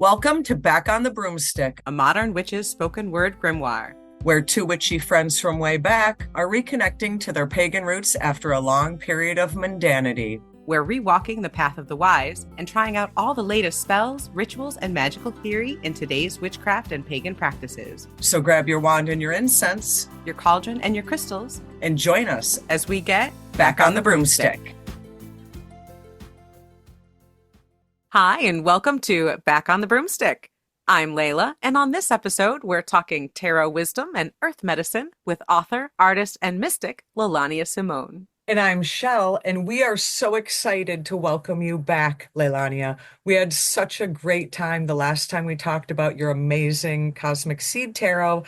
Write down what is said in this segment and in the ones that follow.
Welcome to Back on the Broomstick, a modern witch's spoken word grimoire, where two witchy friends from way back are reconnecting to their pagan roots after a long period of mundanity. We're rewalking the path of the wise and trying out all the latest spells, rituals, and magical theory in today's witchcraft and pagan practices. So grab your wand and your incense, your cauldron and your crystals, and join us as we get back on the broomstick. Hi, and welcome to Back on the Broomstick. I'm Layla, and on this episode, we're talking tarot wisdom and earth medicine with author, artist, and mystic Lalania Simone. And I'm Chelle, and we are so excited to welcome you back, Lalania. We had such a great time the last time we talked about your amazing Cosmic Seed Tarot.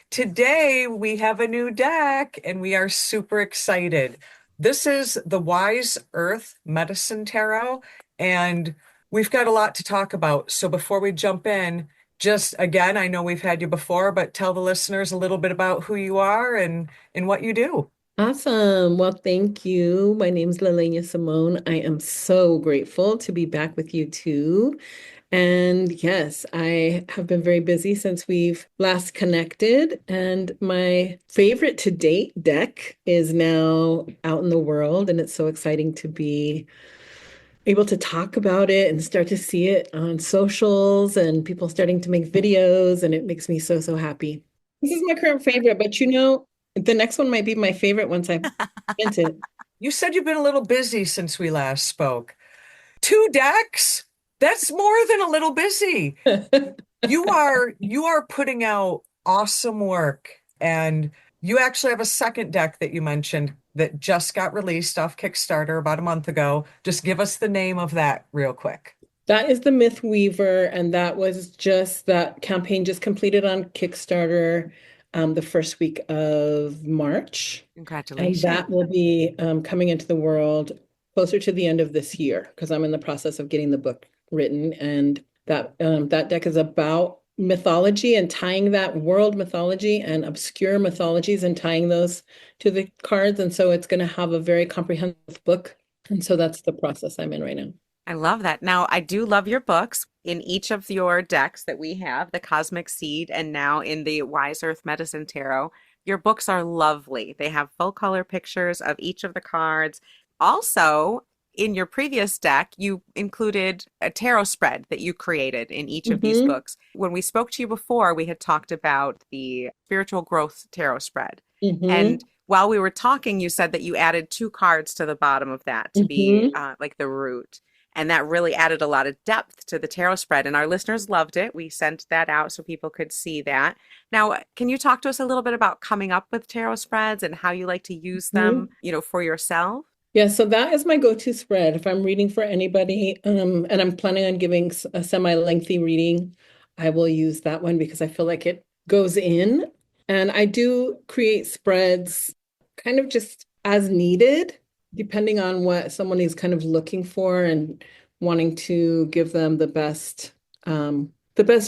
Today, we have a new deck, and we are super excited. This is the Wise Earth Medicine Tarot, and we've got a lot to talk about. So before we jump in, just again, I know we've had you before, but tell the listeners a little bit about who you are and what you do. Awesome. Well, thank you. My name is Lalania Simone. I am so grateful to be back with you too. And yes, I have been very busy since we've last connected. And my favorite to date deck is now out in the world. And it's so exciting to be able to talk about it and start to see it on socials and people starting to make videos. And it makes me so, so happy. This is my current favorite, but the next one might be my favorite once I've spent it. You said you've been a little busy since we last spoke. 2 decks? That's more than a little busy. You are putting out awesome work. And you actually have a second deck that you mentioned that just got released off Kickstarter about a month ago. Just give us the name of that real quick. That is the Myth Weaver, and that campaign just completed on Kickstarter the first week of March. Congratulations. And that will be coming into the world closer to the end of this year because I'm in the process of getting the book written. And that deck is about mythology and tying that world mythology and obscure mythologies and tying those to the cards. And so it's going to have a very comprehensive book. And so that's the process I'm in right now. I love that. Now, I do love your books. In each of your decks that we have, the Cosmic Seed and now in the Wise Earth Medicine Tarot, your books are lovely. They have full color pictures of each of the cards. Also, in your previous deck, you included a tarot spread that you created in each of these books. When we spoke to you before, we had talked about the spiritual growth tarot spread. And while we were talking, you said that you added 2 cards to the bottom of that to be like the root. And that really added a lot of depth to the tarot spread. And our listeners loved it. We sent that out so people could see that. Now, can you talk to us a little bit about coming up with tarot spreads and how you like to use them, for yourself? Yeah, so that is my go-to spread. If I'm reading for anybody, and I'm planning on giving a semi-lengthy reading, I will use that one because I feel like it goes in. And I do create spreads kind of just as needed, depending on what someone is kind of looking for and wanting to give them the best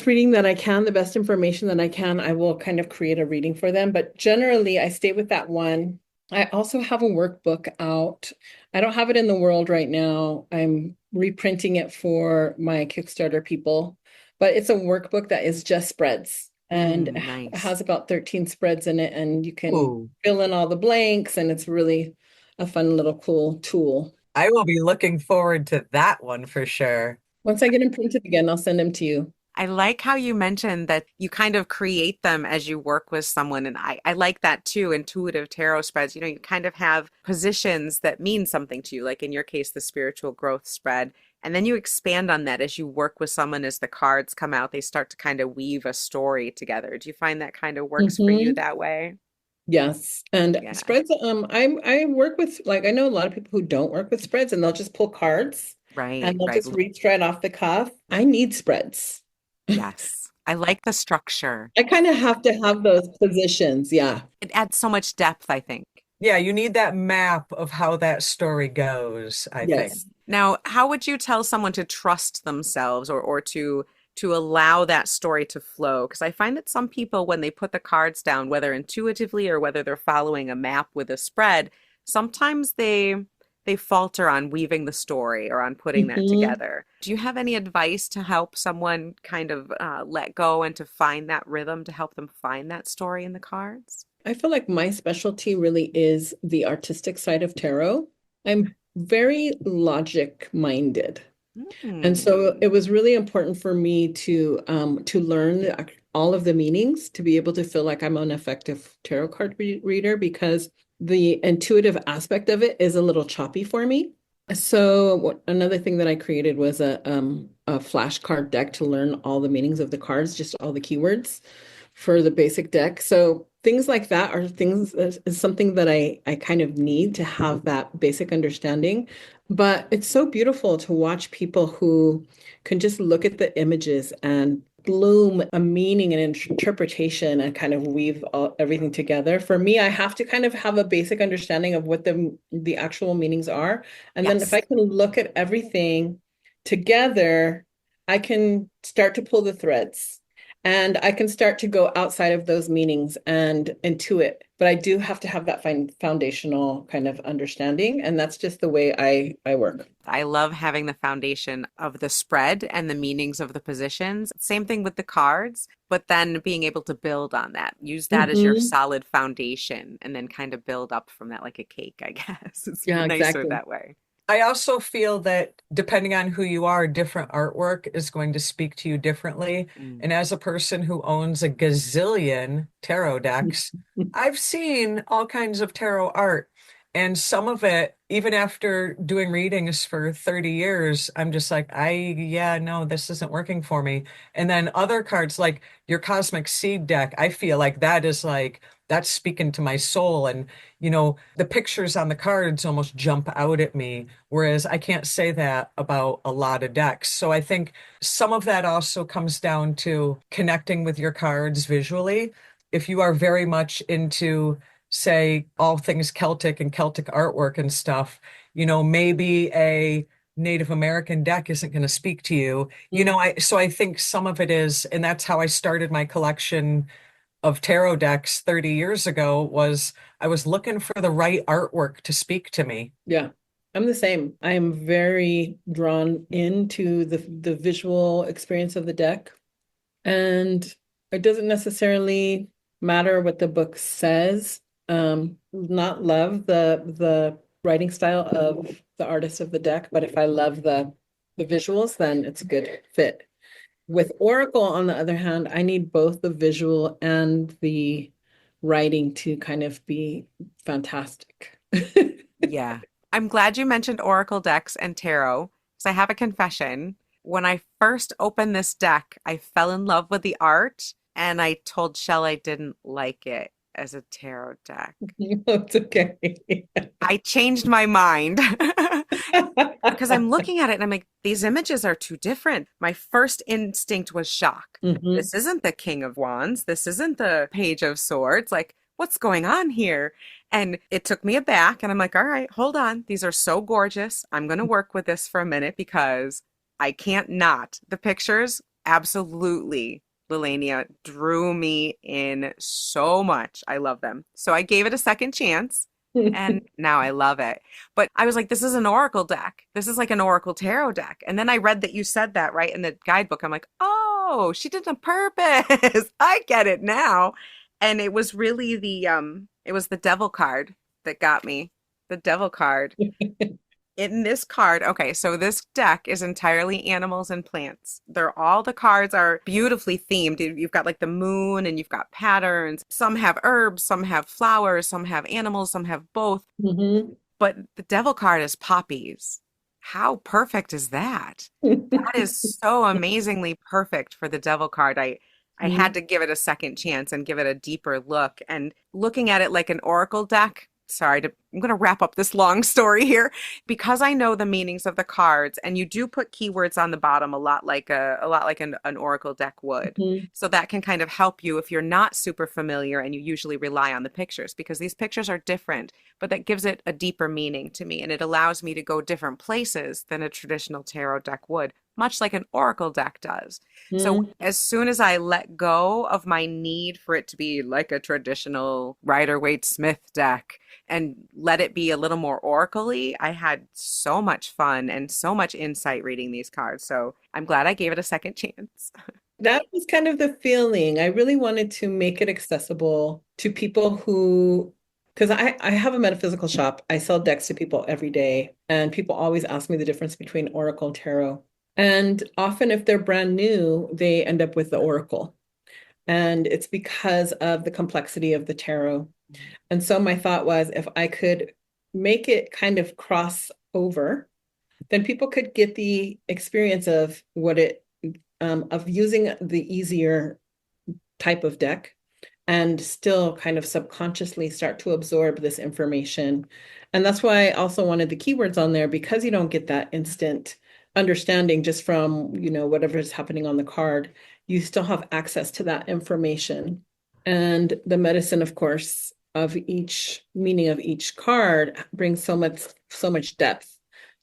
reading that I can, the best information that I can, I will kind of create a reading for them. But generally, I stay with that one. I also have a workbook out. I don't have it in the world right now. I'm reprinting it for my Kickstarter people, but it's a workbook that is just spreads. And it has about 13 spreads in it, and you can fill in all the blanks, and it's really a fun little cool tool. I will be looking forward to that one for sure. Once I get them printed again, I'll send them to you. I like how you mentioned that you kind of create them as you work with someone. And I like that too, intuitive tarot spreads. You kind of have positions that mean something to you, like in your case, the spiritual growth spread. And then you expand on that as you work with someone. As the cards come out, they start to kind of weave a story together. Do you find that kind of works for you that way? Yes. And spreads, I work with, I know a lot of people who don't work with spreads and they'll just pull cards. Right. And they'll just read straight off the cuff. I need spreads. Yes. I like the structure. I kind of have to have those positions. Yeah. It adds so much depth, I think. Yeah, you need that map of how that story goes, I think. Now, how would you tell someone to trust themselves or to allow that story to flow? Because I find that some people, when they put the cards down, whether intuitively or whether they're following a map with a spread, sometimes they they falter on weaving the story or on putting that Hmm. together. Do you have any advice to help someone kind of let go and to find that rhythm to help them find that story in the cards? I feel like my specialty really is the artistic side of tarot. I'm very logic minded. And Mm, so it was really important for me to learn all of the meanings to be able to feel like I'm an effective tarot card reader because the intuitive aspect of it is a little choppy for me. So another thing that I created was a flashcard deck to learn all the meanings of the cards, just all the keywords for the basic deck. So things like that are things is something that I kind of need to have that basic understanding. But it's so beautiful to watch people who can just look at the images and bloom a meaning and interpretation and kind of weave everything together. For me, I have to kind of have a basic understanding of what the actual meanings are. And then if I yes. can look at everything together, I can start to pull the threads. And I can start to go outside of those meanings and intuit. But I do have to have that foundational kind of understanding. And that's just the way I work. I love having the foundation of the spread and the meanings of the positions. Same thing with the cards, but then being able to build on that. Use that as your Hmm. solid foundation and then kind of build up from that like a cake, I guess. It's Yeah, nicer exactly. that way. I also feel that depending on who you are, different artwork is going to speak to you differently. Mm. And as a person who owns a gazillion tarot decks, I've seen all kinds of tarot art. And some of it, even after doing readings for 30 years, I'm just like, yeah, no, this isn't working for me. And then other cards like your Cosmic Seed deck, I feel like that is like, that's speaking to my soul. And the pictures on the cards almost jump out at me, whereas I can't say that about a lot of decks. So I think some of that also comes down to connecting with your cards visually. If you are very much into, say, all things Celtic and Celtic artwork and stuff, maybe a Native American deck isn't going to speak to you. I think some of it is, and that's how I started my collection of tarot decks 30 years ago was I was looking for the right artwork to speak to me. Yeah, I'm the same. I am very drawn into the visual experience of the deck. And it doesn't necessarily matter what the book says. Not love the writing style of the artist of the deck, but if I love the visuals, then it's a good fit. With Oracle, on the other hand, I need both the visual and the writing to kind of be fantastic. Yeah. I'm glad you mentioned Oracle decks and tarot because I have a confession. When I first opened this deck, I fell in love with the art and I told Shell I didn't like it as a tarot deck. It's okay. I changed my mind because I'm looking at it and I'm like, these images are too different. My first instinct was shock. Hmm. This isn't the King of Wands. This isn't the Page of Swords. Like, what's going on here? And it took me aback. And I'm like, all right, hold on. These are so gorgeous. I'm going to work with this for a minute because I can't not. The pictures, absolutely. Lelania drew me in so much. I love them. So I gave it a second chance. And now I love it. But I was like, this is an Oracle deck. This is like an Oracle Tarot deck. And then I read that you said that right in the guidebook. I'm like, oh, she did it on purpose. I get it now. And it was really it was the devil card that got me. The devil card. In this card, okay, so this deck is entirely animals and plants. All the cards are beautifully themed. You've got like the moon and you've got patterns. Some have herbs, some have flowers, some have animals, some have both. Hmm. But the devil card is poppies. How perfect is that? That is so amazingly perfect for the devil card. I had to give it a second chance and give it a deeper look. And looking at it like an oracle deck, I'm going to wrap up this long story here because I know the meanings of the cards, and you do put keywords on the bottom a lot like an oracle deck would. Hmm. So that can kind of help you if you're not super familiar and you usually rely on the pictures because these pictures are different, but that gives it a deeper meaning to me and it allows me to go different places than a traditional tarot deck would, much like an oracle deck does. So Hmm. as soon as I let go of my need for it to be like a traditional Rider-Waite-Smith deck and let it be a little more oracle-y. I had so much fun and so much insight reading these cards. So I'm glad I gave it a second chance. That was kind of the feeling. I really wanted to make it accessible to people who, because I have a metaphysical shop. I sell decks to people every day, and people always ask me the difference between Oracle and Tarot. And often, if they're brand new, they end up with the Oracle. And it's because of the complexity of the tarot. And so my thought was if I could make it kind of cross over, then people could get the experience of of using the easier type of deck and still kind of subconsciously start to absorb this information. And that's why I also wanted the keywords on there because you don't get that instant understanding just from, whatever's happening on the card. You still have access to that information. And the medicine, of course, of each meaning of each card brings so much depth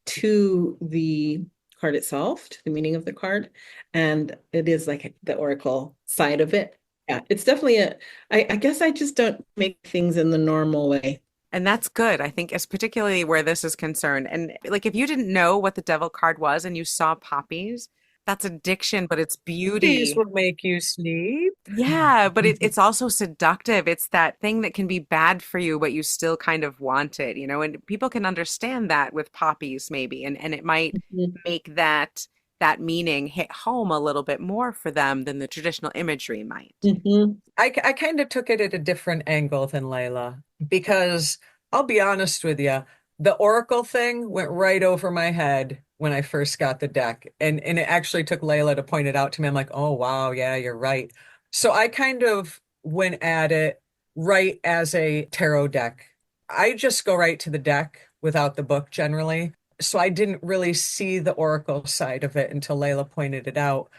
to the card itself, to the meaning of the card. And it is like the oracle side of it. Yeah, it's definitely I guess I just don't make things in the normal way. And that's good. I think, as particularly where this is concerned. And like, if you didn't know what the devil card was and you saw poppies, that's addiction, but it's These beauty. will make you sleep. Yeah, but it's also seductive. It's that thing that can be bad for you, but you still kind of want it, and people can understand that with poppies maybe, and it might Mhm. make that meaning hit home a little bit more for them than the traditional imagery might. Mhm. I kind of took it at a different angle than Layla because I'll be honest with you, the Oracle thing went right over my head when I first got the deck. And it actually took Layla to point it out to me. I'm like, oh, wow, yeah, you're right. So I kind of went at it right as a tarot deck. I just go right to the deck without the book generally. So I didn't really see the Oracle side of it until Layla pointed it out.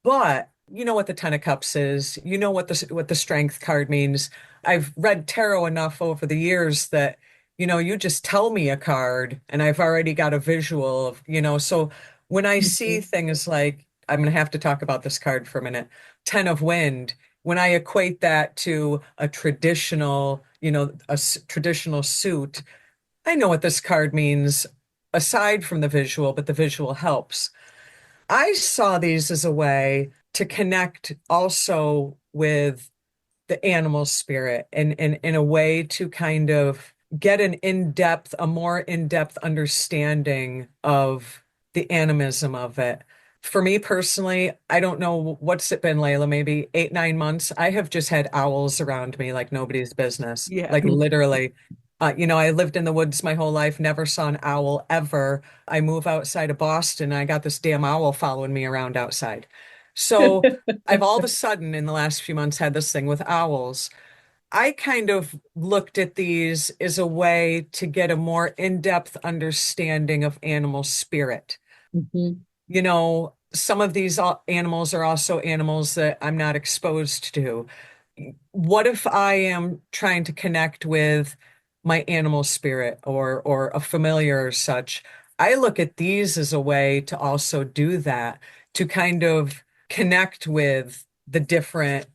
But you know what the Ten of Cups is. You know what the Strength card means. I've read tarot enough over the years that you just tell me a card and I've already got a visual of. So when I see Mhm. things like I'm going to have to talk about this card for a minute, Ten of Wind, when I equate that to a traditional suit, I know what this card means aside from the visual, but the visual helps. I saw these as a way to connect also with the animal spirit and in a way to kind of get a more in-depth understanding of the animism of it. For me personally, I don't know what's it been, Layla, maybe 8, 9 months. I have just had owls around me like nobody's business, Yeah. like literally. I lived in the woods my whole life, never saw an owl ever. I move outside of Boston, I got this damn owl following me around outside. So I've all of a sudden in the last few months had this thing with owls. I kind of looked at these as a way to get a more in-depth understanding of animal spirit. Mhm. Some of these animals are also animals that I'm not exposed to. What if I am trying to connect with my animal spirit or a familiar or such? I look at these as a way to also do that, to kind of connect with the different,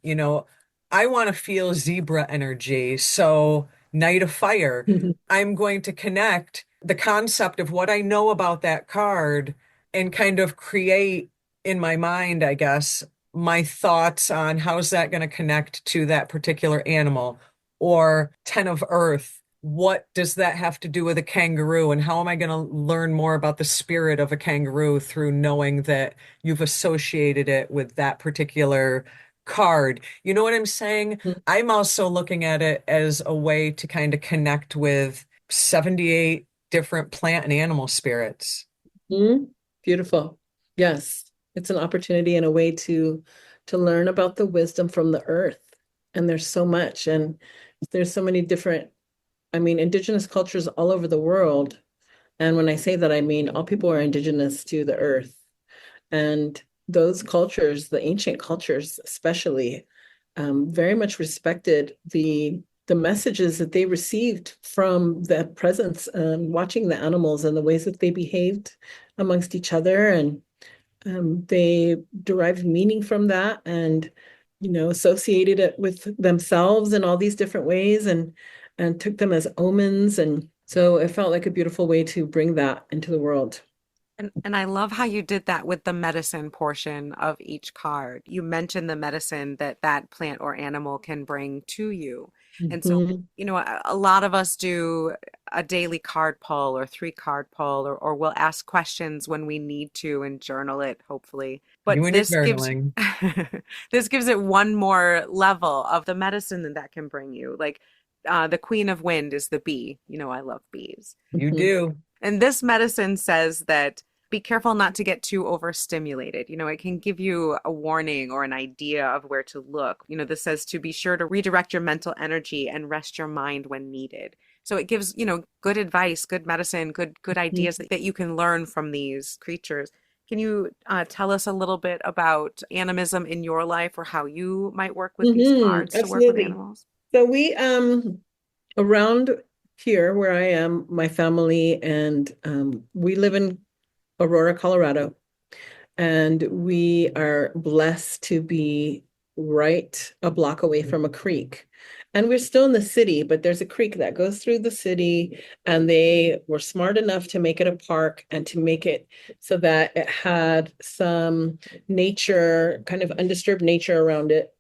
I want to feel zebra energy. So Night of Fire, I'm going to connect the concept of what I know about that card and kind of create in my mind, I guess, my thoughts on how's that going to connect to that particular animal. Or Ten of Earth, what does that have to do with a kangaroo? And how am I going to learn more about the spirit of a kangaroo through knowing that you've associated it with that particular card? You know what I'm saying? I'm also looking at it as a way to kind of connect with 78 different plant and animal spirits. Mhm. Beautiful. Yes, it's an opportunity and a way to learn about the wisdom from the earth. And there's so much, and there's so many different, indigenous cultures all over the world. And when I say that, I mean all people are indigenous to the earth. And those cultures, the ancient cultures especially, very much respected the messages that they received from the presence, watching the animals and the ways that they behaved amongst each other, and they derived meaning from that, and associated it with themselves in all these different ways. And and took them as omens. And so it felt like a beautiful way to bring that into the world. And I love how you did that with the medicine portion of each card. You mentioned the medicine that that plant or animal can bring to you. And so, Mhm. a lot of us do a daily card pull or three card pull, or we'll ask questions when we need to and journal it, hopefully. But You and your journaling. this gives it one more level of the medicine that that can bring you. Like the Queen of Wind is the bee. I love bees. You Mhm. do. And this medicine says that be careful not to get too overstimulated. It can give you a warning or an idea of where to look. This says to be sure to redirect your mental energy and rest your mind when needed. So it gives, good advice, good medicine, good ideas that you can learn from these creatures. Can you tell us a little bit about animism in your life or how you might work with these cards to work with Absolutely. animals? So we around here where I am, my family and we live in Aurora, Colorado, and we are blessed to be right a block away from a creek. And we're still in the city, but there's a creek that goes through the city, and they were smart enough to make it a park and to make it so that it had some nature, kind of undisturbed nature around it.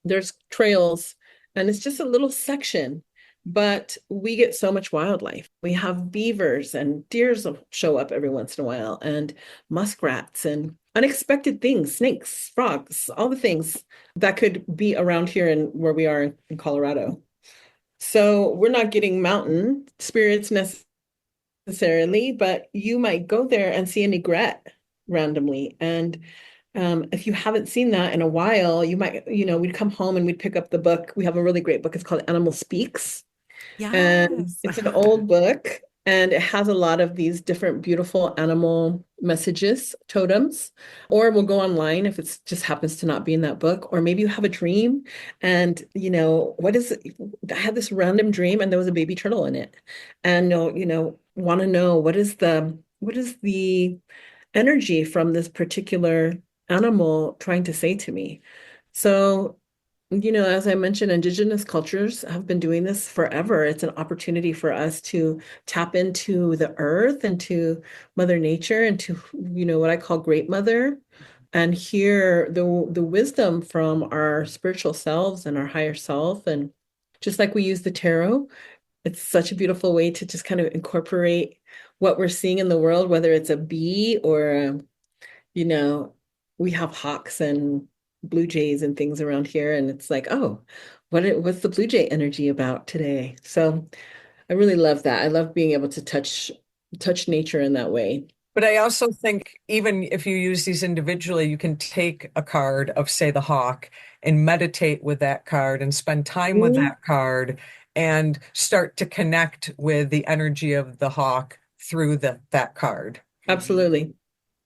There's trails, and it's just a little section, but we get so much wildlife. We have beavers and deers will show up every once in a while, and muskrats and unexpected things, snakes, frogs, all the things that could be around here in where we are in Colorado. So we're not getting mountain spirits necessarily, but you might go there and see an egret randomly. And if you haven't seen that in a while, you might, we'd come home and we'd pick up the book. We have a really great book. It's called Animal Speaks. And Yes. it's an old book and it has a lot of these different beautiful animal messages, totems, or we'll go online if it just happens to not be in that book, or maybe you have a dream and what is it? I had this random dream and there was a baby turtle in it. And want to know what is the energy from this particular animal trying to say to me. So as I mentioned, indigenous cultures have been doing this forever. It's an opportunity for us to tap into the earth and to Mother Nature and to, what I call Great Mother, and hear the wisdom from our spiritual selves and our higher self. And just like we use the tarot, it's such a beautiful way to just kind of incorporate what we're seeing in the world, whether it's a bee or you know, we have hawks and blue jays and things around here, and it's like, oh, what's the blue jay energy about today? So I really love that. I love being able to touch nature in that way. But I also think even if you use these individually, you can take a card of, say, the hawk and meditate with that card and spend time with Mhm. that card and start to connect with the energy of the hawk through that card. Absolutely.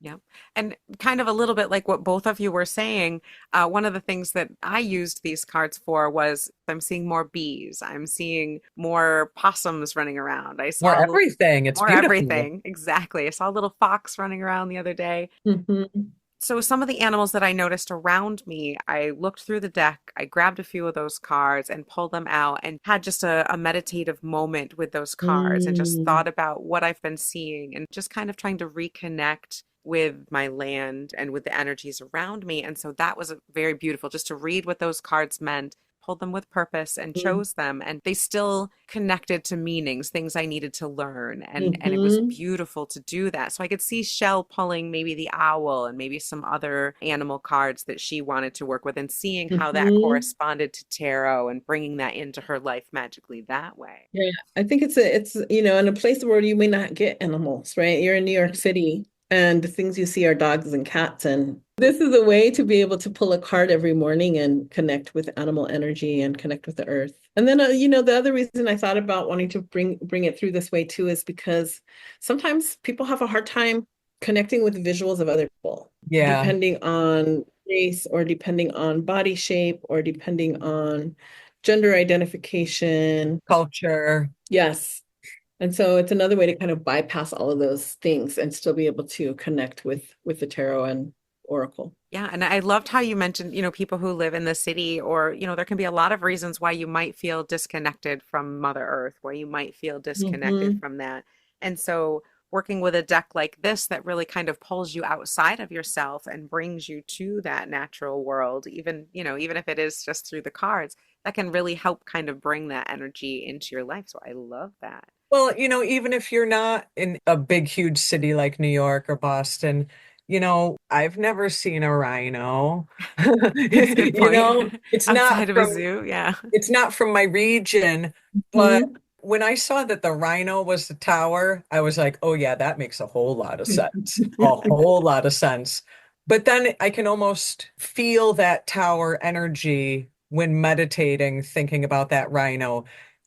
Yeah. And kind of a little bit like what both of you were saying, one of the things that I used these cards for was I'm seeing more bees. I'm seeing more possums running around. I More saw everything. It's more beautiful. everything. Exactly. I saw a little fox running around the other day. Hmm. So some of the animals that I noticed around me, I looked through the deck, I grabbed a few of those cards and pulled them out and had just a meditative moment with those cards and just Mm. thought about what I've been seeing and just kind of trying to reconnect with my land and with the energies around me. And so that was very beautiful just to read what those cards meant, pulled them with purpose and chose them. And they still connected to meanings, things I needed to learn. And it was Hmm. beautiful to do that. So I could see Shell pulling maybe the owl and maybe some other animal cards that she wanted to work with and seeing how that Hmm. corresponded to tarot and bringing that into her life magically that way. Yeah, I think it's in a place where you may not get animals, right? You're in New York City, and the things you see are dogs and cats, and this is a way to be able to pull a card every morning and connect with animal energy and connect with the earth. And then, the other reason I thought about wanting to bring it through this way too is because sometimes people have a hard time connecting with visuals of other people, Yeah. depending on race or depending on body shape or depending on gender identification. Culture. Yes. And so it's another way to kind of bypass all of those things and still be able to connect with the tarot oracle. Yeah, and I loved how you mentioned, people who live in the city or, there can be a lot of reasons why you might feel disconnected from Mother Earth, why you might feel disconnected Hmm. from that. And so working with a deck like this that really kind of pulls you outside of yourself and brings you to that natural world, even if it is just through the cards, that can really help kind of bring that energy into your life. So I love that. Well, even if you're not in a big, huge city like New York or Boston, I've never seen a rhino. That's a good point. It's not Outside of a from zoo, yeah. my region, but Hmm. when I saw that the rhino was the tower, I was like, oh yeah, that makes a whole lot of sense. A whole lot of sense. But then I can almost feel that tower energy when meditating, thinking about that rhino.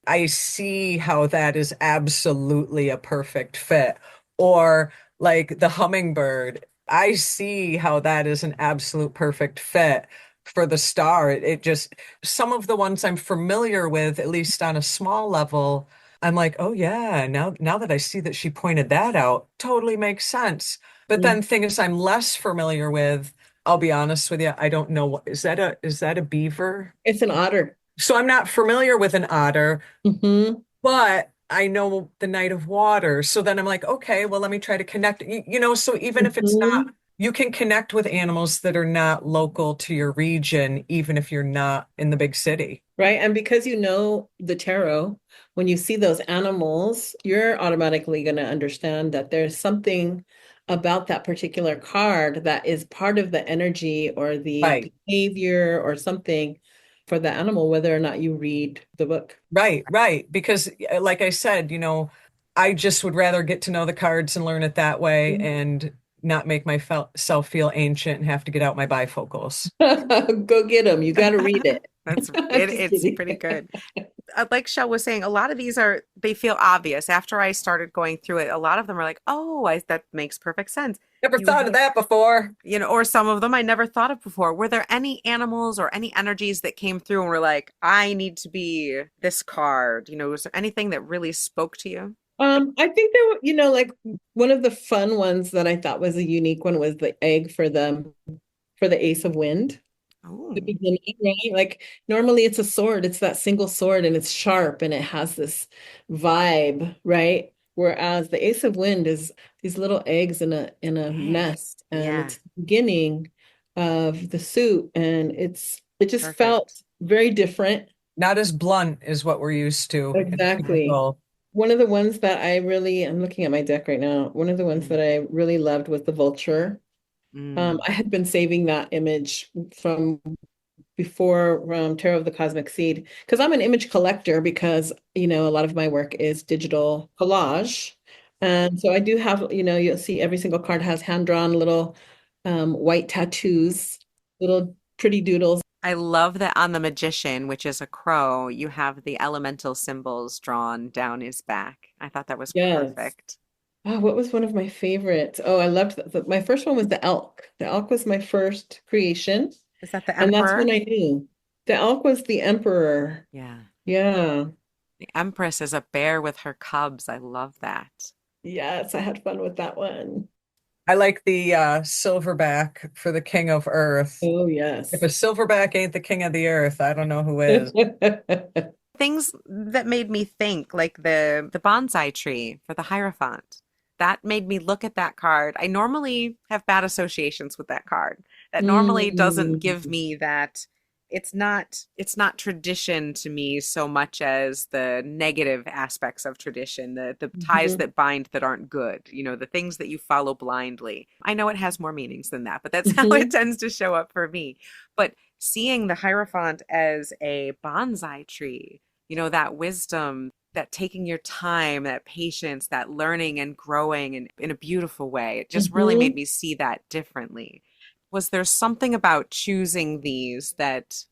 I see how that is absolutely a perfect fit. Or like the hummingbird, I see how that is an absolute perfect fit for the star. It just, some of the ones I'm familiar with, at least on a small level, I'm like, oh yeah, now that I see that she pointed that out, totally makes sense. But then things I'm less familiar with, I'll be honest with you, I don't know is that a beaver? It's an otter. So I'm not familiar with an otter, Hmm. but I know the Night of Water. So then I'm like, okay, well, let me try to connect. So even if it's not, Hmm. you can connect with animals that are not local to your region, even if you're not in the big city. Right. And because you know the tarot, when you see those animals, you're automatically going to understand that there's something about that particular card that is part of the energy or the Right. behavior or something for the animal, whether or not you read the book. Right, right. Because, like I said, I just would rather get to know the cards and learn it that way and not make myself feel ancient and have to get out my bifocals. Go get them. You got to read it. That's I'm it, just it's kidding. pretty good. Like Shell was saying, a lot of these they feel obvious. After I started going through it, a lot of them are like, oh, that makes perfect sense. Never You thought have, of that before. or some of them I never thought of before. Were there any animals or any energies that came through and were like, I need to be this card? Was there anything that really spoke to you? I think there were, like one of the fun ones that I thought was a unique one was the egg for the Ace of Wind. The Oh, beginning, right? Like normally it's a sword, it's that single sword and it's sharp and it has this vibe, right? Whereas the Ace of Wind is these little eggs in a egg. nest and Yeah, it's the beginning of the suit and it just felt perfect. very different. Not as blunt as what we're used to in Exactly. Oracle. One of the ones that I'm looking at my deck right now. One of the ones Mm, that I really loved was the vulture. mm, I had been saving that image from before Tarot of the Cosmic Seed because I'm an image collector because a lot of my work is digital collage, and so I do have you'll see every single card has hand-drawn little white tattoos, little pretty doodles. I love that on the magician, which is a crow, you have the elemental symbols drawn down his back. I thought that was Yes. perfect. Oh, what was one of my favorites? Oh, I loved my first one was the elk. The elk was my first creation, Is that the and that's when emperor? I knew the elk was the emperor. Yeah. Yeah. The empress is a bear with her cubs. I love that. Yes, I had fun with that one. I like the silverback for the King of Earth. Oh, If a yes. silverback ain't the king of the earth, I don't know who is. Things that made me think, like the bonsai tree for the Hierophant. That made me look at that card. I normally have bad associations with that card. That normally doesn't give Mm, me that it's not tradition to me so much as the negative aspects of tradition, the ties mhm, that bind that aren't good, the things that you follow blindly. I know it has more meanings than that, but that's how it mhm, tends to show up for me. But seeing the Hierophant as a bonsai tree, that wisdom, that taking your time, that patience, that learning and growing in a beautiful way. It just really made mhm. me see that differently. Was there something about choosing these that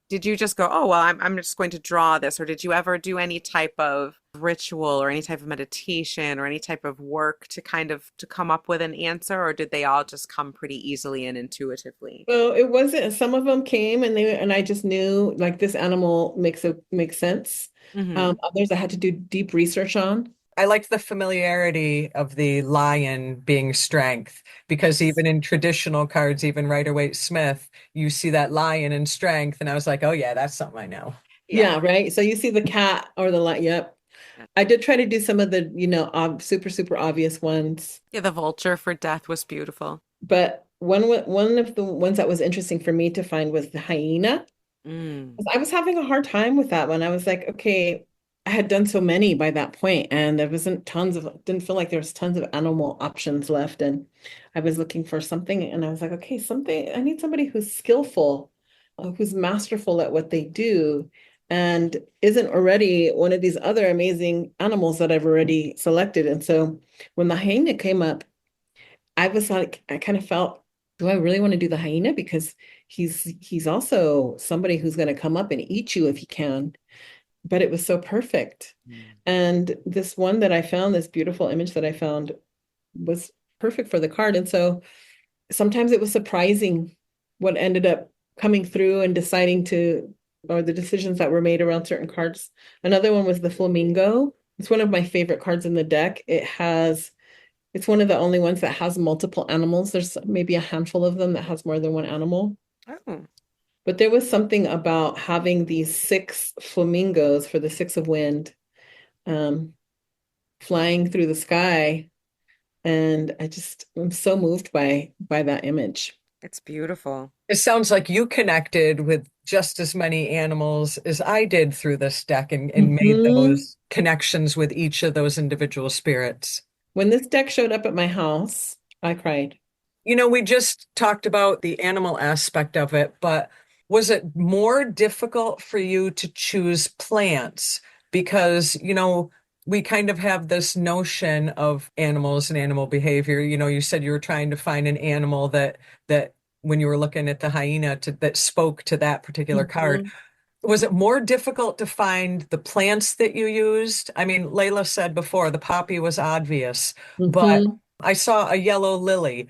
did you just go, oh, well, I'm just going to draw this? Or did you ever do any type of ritual or any type of meditation or any type of work to kind of to come up with an answer? Or did they all just come pretty easily and intuitively? Well, it wasn't, some of them came and I just knew like this animal makes sense. Hmm. Others I had to do deep research on. I liked the familiarity of the lion being strength because Yes. even in traditional cards, even Rider-Waite Smith, you see that lion in strength. And I was like, oh, yeah, that's something I know. Yeah. Yeah, right. So you see the cat or the light. Yep. Yeah. I did try to do some of the, super, super obvious ones, Yeah, the vulture for death was beautiful. but one of the ones that was interesting for me to find was the hyena. Mm. I was having a hard time with that one. I was like, okay, I had done so many by that point, and there wasn't didn't feel like there was tons of animal options left. And I was looking for something, and I was like, okay, something, I need somebody who's skillful, who's masterful at what they do, and isn't already one of these other amazing animals that I've already selected. And so when the hyena came up, I was like, I kind of felt, do I really want to do the hyena? Because he's also somebody who's going to come up and eat you if he can. But it was so perfect. Mm. And this one that I found, this beautiful image that I found was perfect for the card. And so sometimes it was surprising what ended up coming through and deciding to, or the decisions that were made around certain cards. Another one was the flamingo. It's one of my favorite cards in the deck. It's one of the only ones that has multiple animals. There's maybe a handful of them that has more than one animal. Oh, But there was something about having these six flamingos for the six of wind, um, flying through the sky. And I'm so moved by that image. it's beautiful. It sounds like you connected with just as many animals as I did through this deck and made Mhm. those connections with each of those individual spirits. When this deck showed up at my house, I cried. We just talked about the animal aspect of it, but was it more difficult for you to choose plants? Because, we kind of have this notion of animals and animal behavior. You said you were trying to find an animal that when you were looking at the hyena that spoke to that particular card. Mhm. Was it more difficult to find the plants that you used? I mean, Layla said before the poppy was obvious, but Mhm. I saw a yellow lily.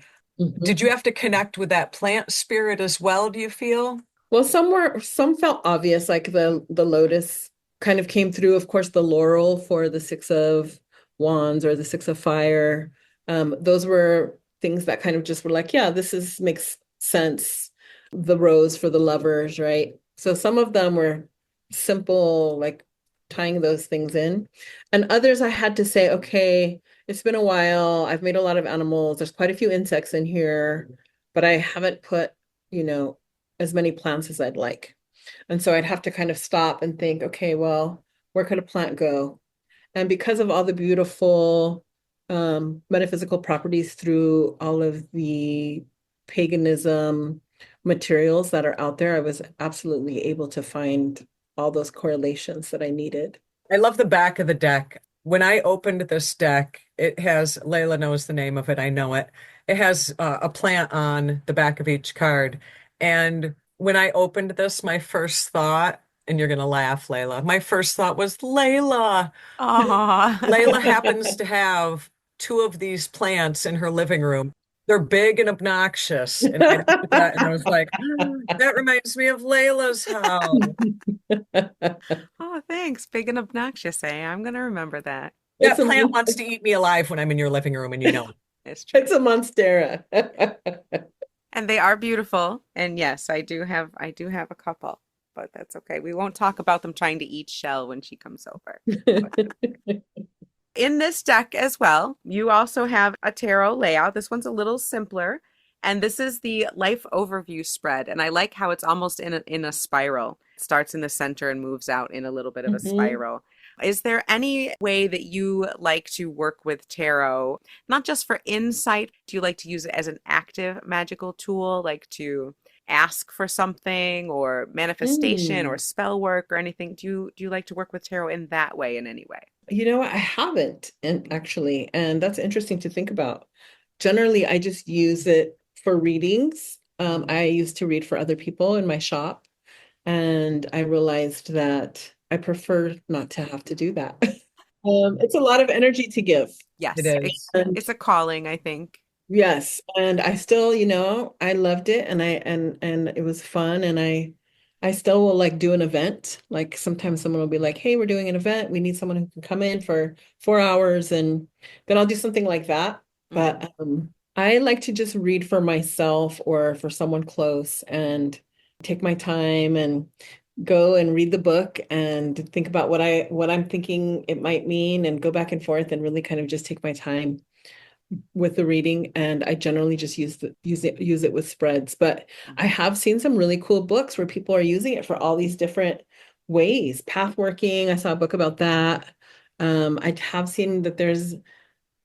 Did you Mhm. have to connect with that plant spirit as well, do you feel? Well, some felt obvious, like the lotus kind of came through. Of course, the laurel for the six of wands or the six of fire. Those were things that kind of just were like, yeah, this is makes sense. The rose for the lovers, right? So some of them were simple, like tying those things in. And others I had to say, okay, it's been a while. I've made a lot of animals. There's quite a few insects in here, but I haven't put, you know, as many plants as I'd like. And so I'd have to kind of stop and think, okay, well, where could a plant go? And because of all the beautiful metaphysical properties through all of the paganism materials that are out there, I was absolutely able to find all those correlations that I needed. I love the back of the deck. When I opened this deck, it has, Layla knows the name of it, I know it. It has a plant on the back of each card. And when I opened this, my first thought, and you're going to laugh, Layla, my first thought was Layla. Layla happens to have two of these plants in her living room. They're big and obnoxious. And I looked at that and I was like, that reminds me of Layla's house. Oh, thanks. Big and obnoxious, eh? I'm gonna remember that. It's That a plant wants to eat me alive when I'm in your living room, and you know it. It's true. it's a monstera. And they are beautiful. And yes, I do have a couple, but that's okay. We won't talk about them trying to eat Shell when she comes over. But in this deck as well, you also have a tarot layout. This one's a little simpler, and this is the life overview spread. And I like how it's almost in a spiral. It starts in the center and moves out in a little bit of a Mhm. spiral. Is there any way that you like to work with tarot, not just for insight? Do you like to use it as an active magical tool, like to ask for something or manifestation or Mm. spell work or anything? Do you like to work with tarot in that way in any way? You know, I haven't, and actually, and that's interesting to think about. Generally, I just use it for readings. I used to read for other people in my shop, and I realized that I prefer not to have to do that. It's a lot of energy to give. It Yes, is. And it's a calling, I think. yes, and I still, I loved it and and it was fun and I I still will like do an event. Like sometimes someone will be like, "Hey, we're doing an event. We need someone who can come in for 4 hours," and then I'll do something like that. Mhm. But I like to just read for myself or for someone close and take my time and go and read the book and think about what I'm thinking it might mean and go back and forth and really kind of just take my time with the reading. And I generally just use it with spreads. But I Mhm. have seen some really cool books where people are using it for all these different ways. Pathworking, I saw a book about that. I have seen that there's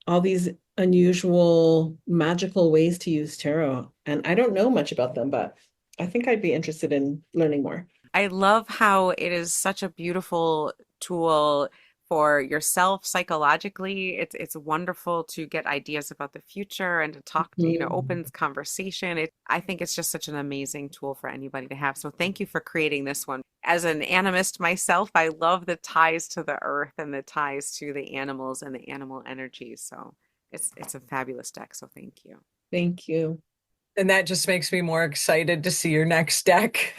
all these unusual magical ways to use tarot. And I don't know much about them, but I think I'd be interested in learning more. I love how it is such a beautiful tool for yourself psychologically. It's wonderful to get ideas about the future and to talk to, Mhm. opens conversation. I think it's just such an amazing tool for anybody to have. So thank you for creating this one. As an animist myself, I love the ties to the earth and the ties to the animals and the animal energies. So it's a fabulous deck. So thank you. Thank you. And that just makes me more excited to see your next deck.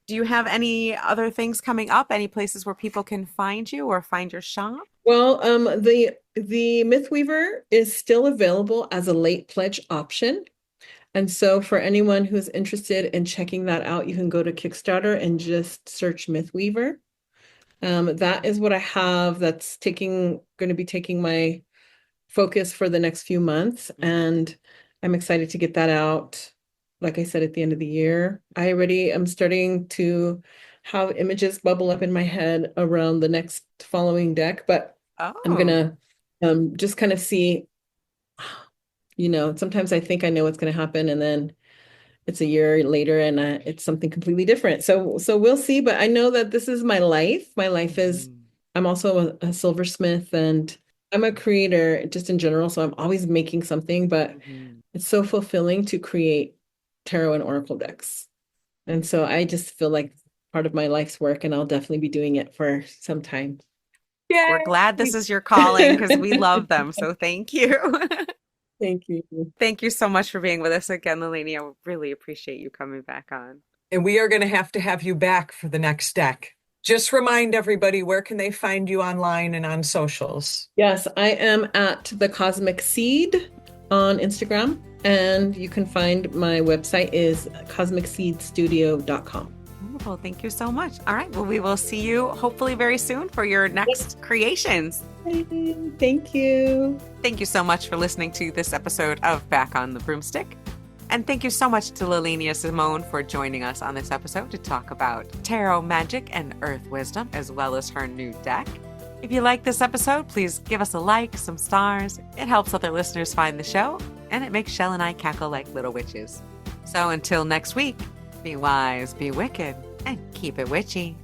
Do you have any other things coming up? Any places where people can find you or find your shop? Well, the Mythweaver is still available as a late pledge option. And so for anyone who's interested in checking that out, you can go to Kickstarter and just search Mythweaver. That is what I have that's going to be taking my focus for the next few months. Mhm. And I'm excited to get that out, like I said, at the end of the year. I already am starting to have images bubble up in my head around the next following deck, but I'm Oh. gonna just kind of see, sometimes I think I know what's gonna happen and then it's a year later and it's something completely different. So we'll see, but I know that this is my life. My life is, Mhm. I'm also a silversmith and I'm a creator just in general. So I'm always making something, but Mhm. it's so fulfilling to create tarot and oracle decks. And so I just feel like part of my life's work and I'll definitely be doing it for some time. We're Yay. glad this is your calling because we love them. So thank you. Thank you. Thank you so much for being with us again, Lalania. I really appreciate you coming back on. And we are going to have you back for the next deck. Just remind everybody, where can they find you online and on socials? Yes, I am at the Cosmic Seed on Instagram, and you can find my website is cosmicseedstudio.com. Wonderful. Thank you so much. All right. Well, we will see you hopefully very soon for your next creations. Thank you. Thank you so much for listening to this episode of Back on the Broomstick. And thank you so much to Lalania Simone for joining us on this episode to talk about tarot magic and earth wisdom, as well as her new deck. If you like this episode, please give us a like, some stars. It helps other listeners find the show, and it makes Chelle and I cackle like little witches. So until next week, be wise, be wicked, and keep it witchy.